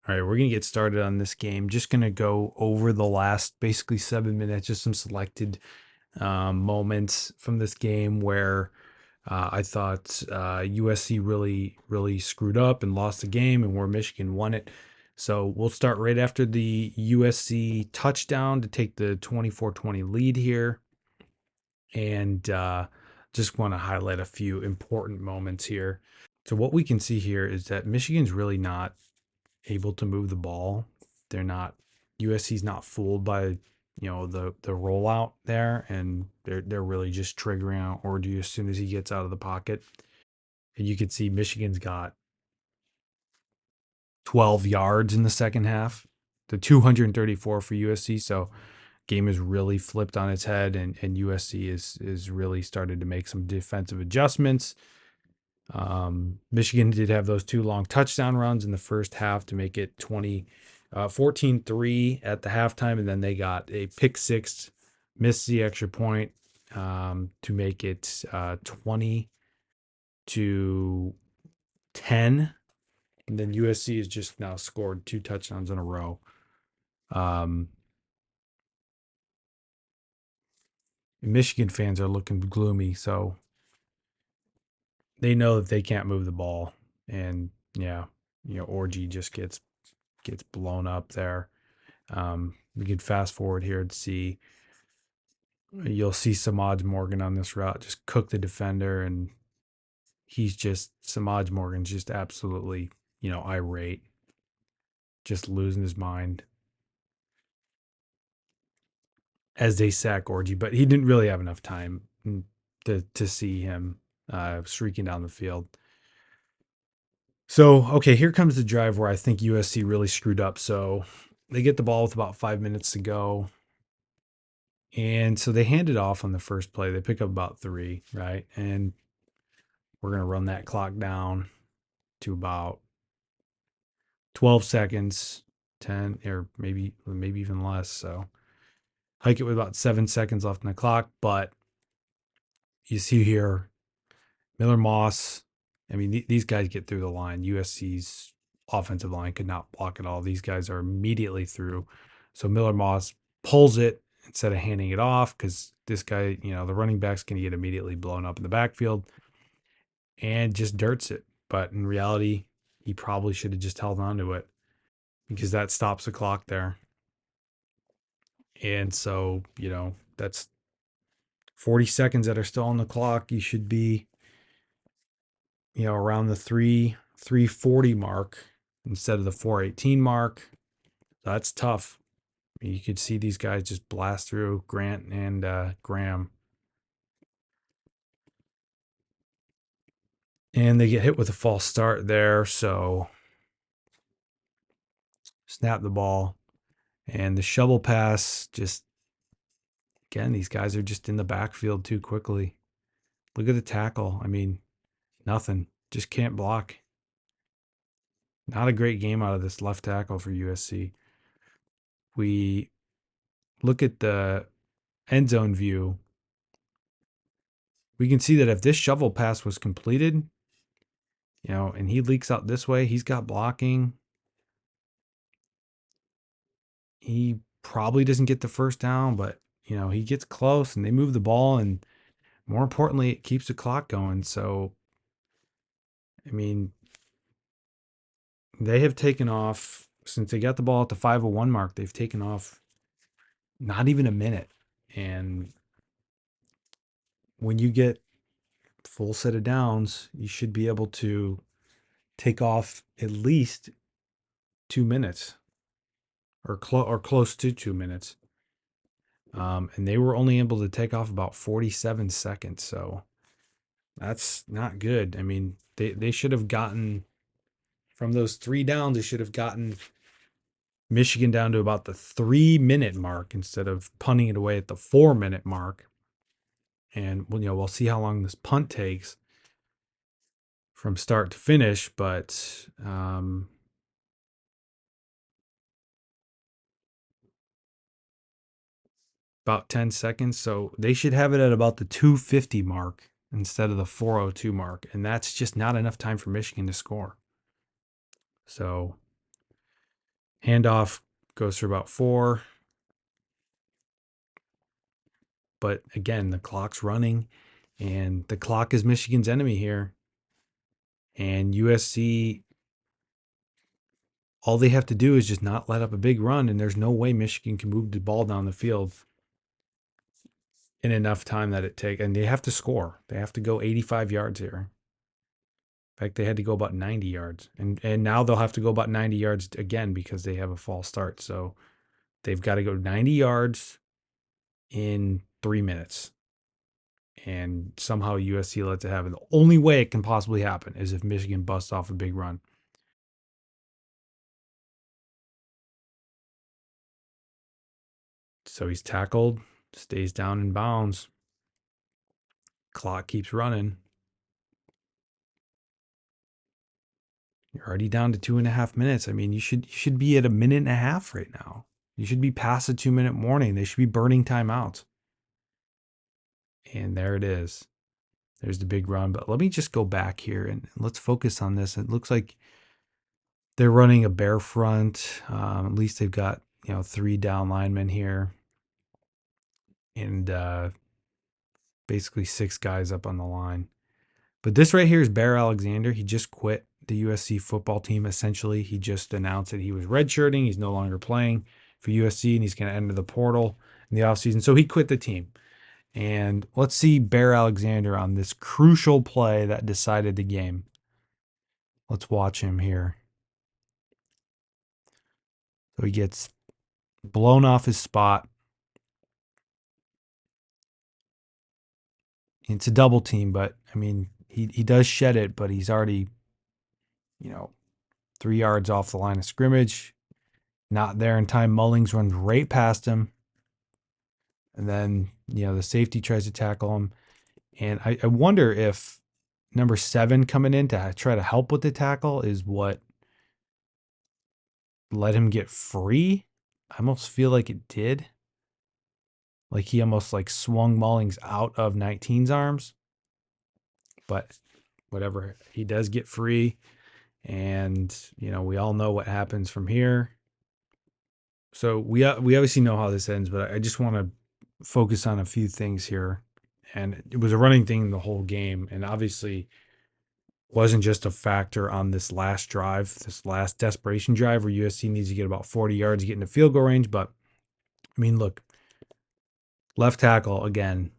All right, we're going to get started on this game. Just going to go over the last basically 7 minutes, just some selected moments from this game where I thought USC really screwed up and lost the game, and where Michigan won it. So we'll start right after the USC touchdown to take the 24-20 lead here. And just want to highlight a few important moments here. So what we can see here is that Michigan's really not able to move the ball. They're not USC's not fooled by the rollout there, and they're really just triggering out Orgy as soon as he gets out of the pocket. And you can see Michigan's got 12 yards in the second half, the 234 for USC. So game is really flipped on its head, and USC is really started to make some defensive adjustments. Michigan did have those two long touchdown runs in the first half to make it 14-3 at the halftime, and then they got a pick six, missed the extra point to make it 20-10. And then USC has just now scored two touchdowns in a row. Michigan fans are looking gloomy, so they know that they can't move the ball. And Orgy just gets blown up there. We can fast forward here and see. You'll see Samaj Morgan on this route just cook the defender, and Samaj Morgan's just absolutely irate, just losing his mind as they sack Orgy. But he didn't really have enough time to see him streaking down the field. So, okay, here comes the drive where I think USC really screwed up. So they get the ball with about 5 minutes to go. And so they hand it off on the first play. They pick up about 3, right? And we're going to run that clock down to about 12 seconds, 10, or maybe even less. So hike it with about 7 seconds left on the clock. But you see here, Miller Moss. I mean, these guys get through the line. USC's offensive line could not block at all. These guys are immediately through. So Miller Moss pulls it instead of handing it off, because this guy, the running back's going to get immediately blown up in the backfield, and just dirts it. But in reality, he probably should have just held on to it, because that stops the clock there. And so, that's 40 seconds that are still on the clock. You should be, around the 340 mark instead of the 418 mark. That's tough. You could see these guys just blast through Grant and Graham. And they get hit with a false start there. So snap the ball. And the shovel pass, just, again, these guys are just in the backfield too quickly. Look at the tackle. I mean, nothing. Just can't block. Not a great game out of this left tackle for USC. We look at the end zone view. We can see that if this shovel pass was completed, and he leaks out this way, he's got blocking. He probably doesn't get the first down, but he gets close, and they move the ball, and more importantly, it keeps the clock going. So, I mean, they have taken off since they got the ball at the 5:01 mark. They've taken off not even a minute. And when you get full set of downs, you should be able to take off at least 2 minutes, or close to 2 minutes. And they were only able to take off about 47 seconds. So that's not good. I mean, they should have gotten, from those 3 downs, they should have gotten Michigan down to about the 3-minute mark instead of punting it away at the 4-minute mark. And we'll see how long this punt takes from start to finish, but about 10 seconds. So they should have it at about the 250 mark instead of the 402 mark. And that's just not enough time for Michigan to score. So Handoff goes for about 4. But again, the clock's running, and the clock is Michigan's enemy here. And USC, all they have to do is just not let up a big run, and there's no way Michigan can move the ball down the field in enough time that it takes. And they have to score. They have to go 85 yards here. In fact, they had to go about 90 yards. And now they'll have to go about 90 yards again because they have a false start. So they've got to go 90 yards in 3 minutes. And somehow USC lets it happen. The only way it can possibly happen is if Michigan busts off a big run. So he's tackled, stays down in bounds. Clock keeps running. You're already down to 2.5 minutes. I mean, you should be at a minute and a half right now. You should be past the 2-minute warning. They should be burning timeouts. And there it is. There's the big run. But let me just go back here and let's focus on this. It looks like they're running a bear front. At least they've got 3 down linemen here, and basically 6 guys up on the line. But this right here is Bear Alexander. He just quit the USC football team. Essentially, he just announced that he was redshirting. He's no longer playing for USC, and he's going to enter the portal in the offseason. So he quit the team. And let's see Bear Alexander on this crucial play that decided the game. Let's watch him here. So he gets blown off his spot. It's a double team, but I mean, he does shed it, but he's already, 3 yards off the line of scrimmage. Not there in time. Mullings runs right past him. And then, the safety tries to tackle him. And I wonder if number 7 coming in to try to help with the tackle is what let him get free. I almost feel like it did. Like he almost swung Mullings out of 19's arms. But whatever, he does get free. And, we all know what happens from here. So we obviously know how this ends, but I just want to focus on a few things here. And it was a running thing the whole game, and obviously wasn't just a factor on this last drive, this last desperation drive where USC needs to get about 40 yards to get into field goal range. But I mean, look, left tackle again,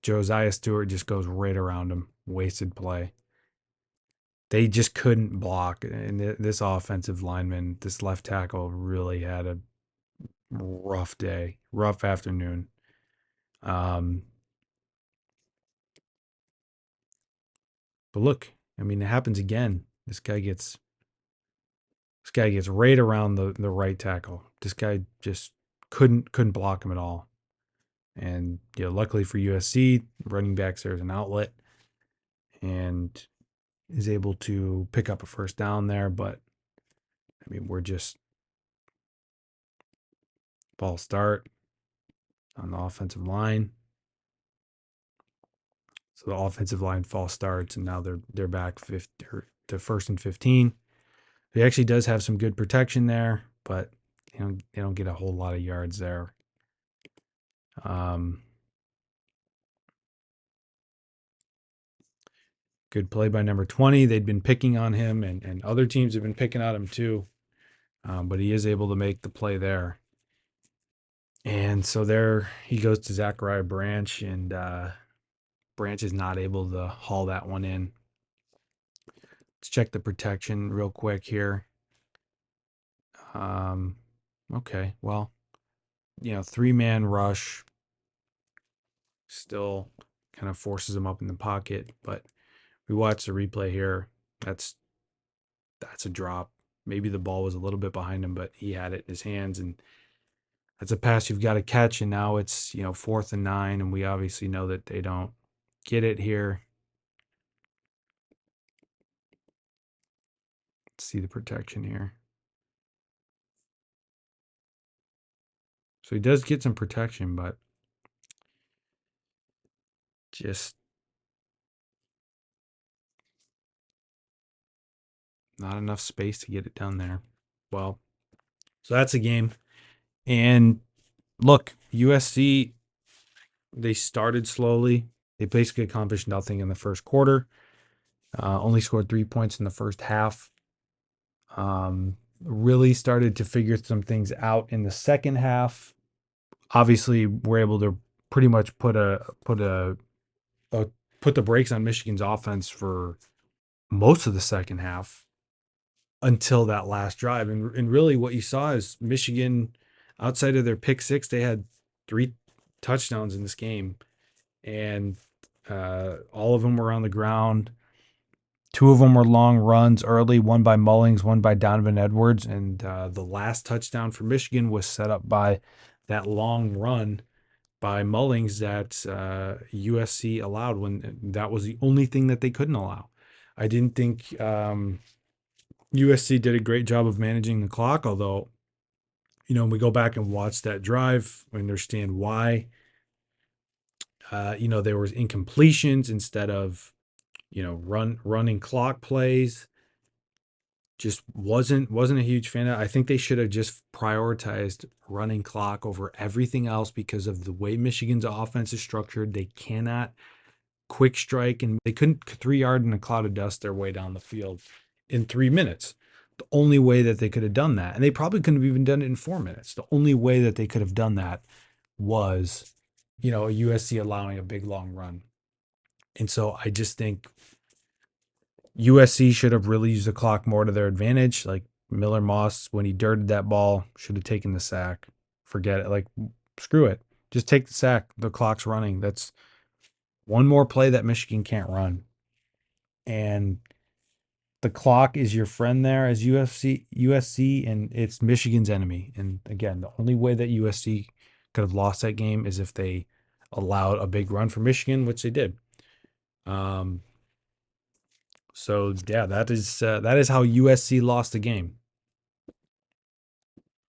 Josiah Stewart just goes right around him, wasted play. They just couldn't block, and this offensive lineman, this left tackle, really had a rough day, rough afternoon. But look, I mean, it happens again. This guy gets right around the right tackle. This guy just couldn't block him at all. And luckily for USC, running backs, there's an outlet and is able to pick up a first down there. But I mean, we're just false start on the offensive line. So the offensive line false starts, and now they're back to 1st and 15. He actually does have some good protection there, but they don't get a whole lot of yards there. Good play by number 20. They'd been picking on him, and other teams have been picking on him too. But he is able to make the play there. And so there he goes to Zachariah Branch, and Branch is not able to haul that one in. Let's check the protection real quick here. Okay, well, 3-man rush still kind of forces him up in the pocket, but we watch the replay here. That's a drop. Maybe the ball was a little bit behind him, but he had it in his hands, and that's a pass you've got to catch. And now it's 4th and 9, and we obviously know that they don't get it here. Let's see the protection here. So he does get some protection, but just not enough space to get it down there. Well, so that's a game. And look, USC, they started slowly. They basically accomplished nothing in the first quarter. Only scored 3 points in the first half. Really started to figure some things out in the second half. Obviously, we're able to pretty much a put the brakes on Michigan's offense for most of the second half until that last drive. And really, what you saw is Michigan, outside of their pick six, they had 3 touchdowns in this game, and all of them were on the ground. 2 of them were long runs early, one by Mullings, one by Donovan Edwards. And the last touchdown for Michigan was set up by that long run by Mullings that USC allowed when that was the only thing that they couldn't allow. I didn't think USC did a great job of managing the clock, although, we go back and watch that drive, we understand why. There was incompletions instead of, running clock plays. Just wasn't a huge fan of. I think they should have just prioritized running clock over everything else because of the way Michigan's offense is structured. They cannot quick strike, and they couldn't 3 yard in a cloud of dust their way down the field in 3 minutes. The only way that they could have done that, and they probably couldn't have even done it in 4 minutes. The only way that they could have done that was, a USC allowing a big long run. And so I just think USC should have really used the clock more to their advantage. Like Miller Moss, when he dirted that ball, should have taken the sack. Forget it. Like, screw it. Just take the sack. The clock's running. That's one more play that Michigan can't run. And the clock is your friend there as USC, and it's Michigan's enemy. And again, the only way that USC could have lost that game is if they allowed a big run for Michigan, which they did. So yeah, that is how USC lost the game.